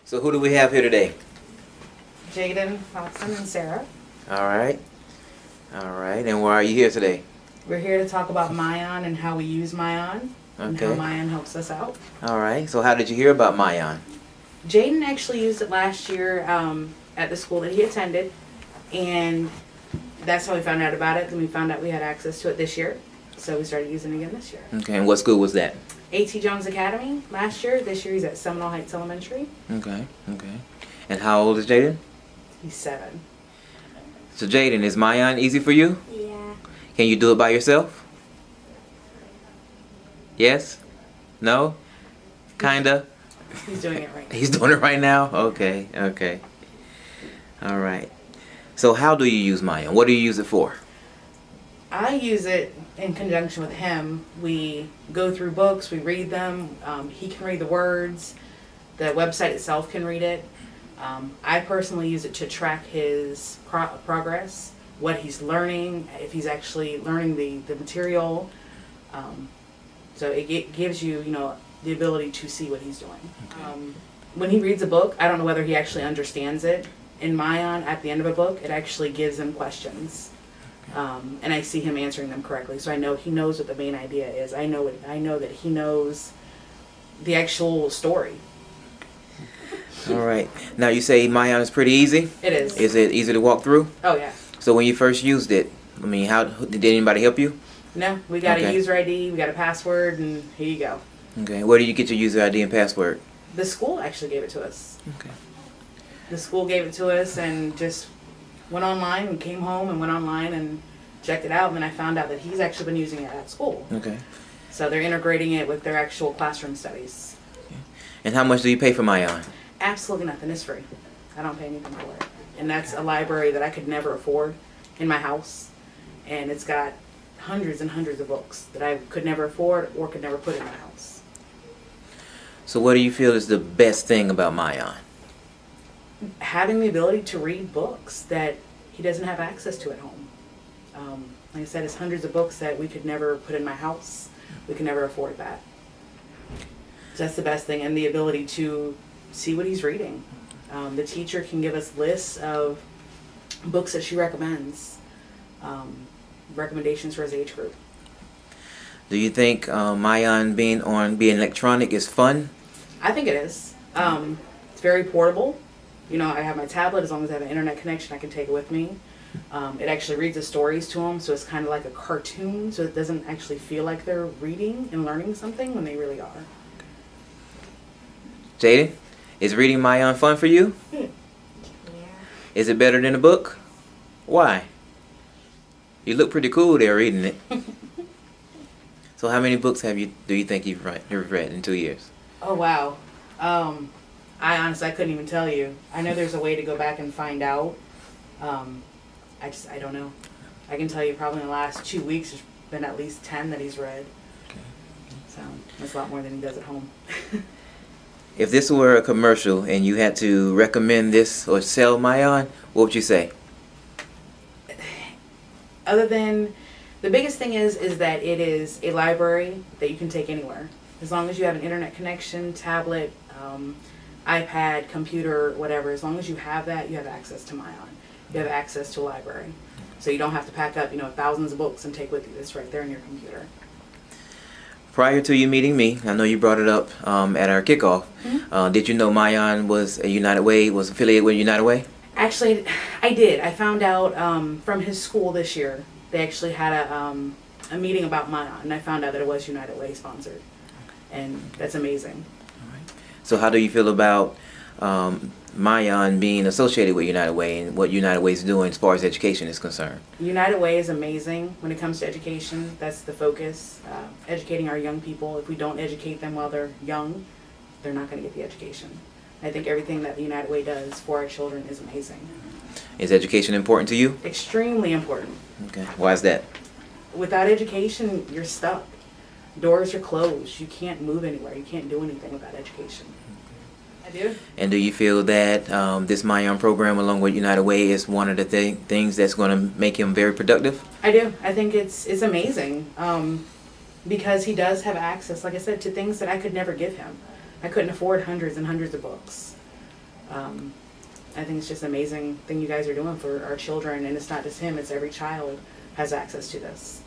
So who do we have here today? Jaden, Watson, and Sarah. All right. All right. And why are you here today? We're here to talk about MyOn and how we use MyOn and how MyOn helps us out. All right. So how did you hear about MyOn? Jaden actually used it last year at the school that he attended, and that's how we found out about it. Then we found out we had access to it this year, so we started using it again this year. Okay. And what school was that? A.T. Jones Academy last year. This year he's at Seminole Heights Elementary. Okay. Okay. And how old is Jaden? He's 7. So Jaden, is MyOn easy for you? Yeah. Can you do it by yourself? Yes? No? Kinda? He's doing it right now. He's doing it right now? Okay. Okay. All right. So how do you use MyOn? What do you use it for? I use it in conjunction with him. We go through books, we read them. He can read the words. The website itself can read it. I personally use it to track his progress, what he's learning, if he's actually learning the material. So it gives you, the ability to see what he's doing. Okay. When he reads a book, I don't know whether he actually understands it. In MyOn, at the end of a book, it actually gives him questions. And I see him answering them correctly, so I know he knows what the main idea is. I know that he knows the actual story. All right. Now you say MyOn is pretty easy? It is. Is it easy to walk through? Oh yeah. So when you first used it, I mean, how did anybody help you? No, we got a user ID, we got a password, and here you go. Okay. Where did you get your user ID and password? The school actually gave it to us. Okay. The school gave it to us and just went online and came home and went online and checked it out, and then I found out that he's actually been using it at school. Okay. So they're integrating it with their actual classroom studies. Okay. And how much do you pay for MyOn? Absolutely nothing. It's free. I don't pay anything for it. And that's a library that I could never afford in my house. And it's got hundreds and hundreds of books that I could never afford or could never put in my house. So what do you feel is the best thing about MyOn? Having the ability to read books that he doesn't have access to at home. Like I said, it's hundreds of books that we could never put in my house. We could never afford that. So that's the best thing, and the ability to see what he's reading. The teacher can give us lists of books that she recommends, recommendations for his age group. Do you think MyOn being electronic is fun? I think it is. It's very portable. I have my tablet. As long as I have an internet connection, I can take it with me. It actually reads the stories to them, so it's kind of like a cartoon, so it doesn't actually feel like they're reading and learning something when they really are. Jaden, is reading MyOn fun for you? Yeah. Is it better than a book? Why? You look pretty cool there reading it. So how many books do you think you've read in 2 years? Oh wow. I honestly couldn't even tell you. I know there's a way to go back and find out. I don't know. I can tell you probably in the last 2 weeks there's been at least 10 that he's read. Okay. So that's a lot more than he does at home. If this were a commercial and you had to recommend this or sell MyOn, what would you say? Other than, the biggest thing is that it is a library that you can take anywhere. As long as you have an internet connection, tablet, iPad, computer, whatever, as long as you have that, you have access to MyOn. You have access to a library. So you don't have to pack up, thousands of books and take with you. It's right there in your computer. Prior to you meeting me, I know you brought it up at our kickoff. Mm-hmm. Did you know MyOn was affiliated with United Way? Actually, I did. I found out from his school this year. They actually had a meeting about MyOn, and I found out that it was United Way sponsored. And that's amazing. All right. So how do you feel about MyOn being associated with United Way and what United Way is doing as far as education is concerned? United Way is amazing when it comes to education. That's the focus, educating our young people. If we don't educate them while they're young, they're not going to get the education. I think everything that the United Way does for our children is amazing. Is education important to you? Extremely important. Okay. Why is that? Without education, you're stuck. Doors are closed. You can't move anywhere. You can't do anything without education. I do. And do you feel that this MyOn program along with United Way is one of the things that's going to make him very productive? I do. I think it's amazing because he does have access, like I said, to things that I could never give him. I couldn't afford hundreds and hundreds of books. I think it's just an amazing thing you guys are doing for our children, and it's not just him, it's every child has access to this.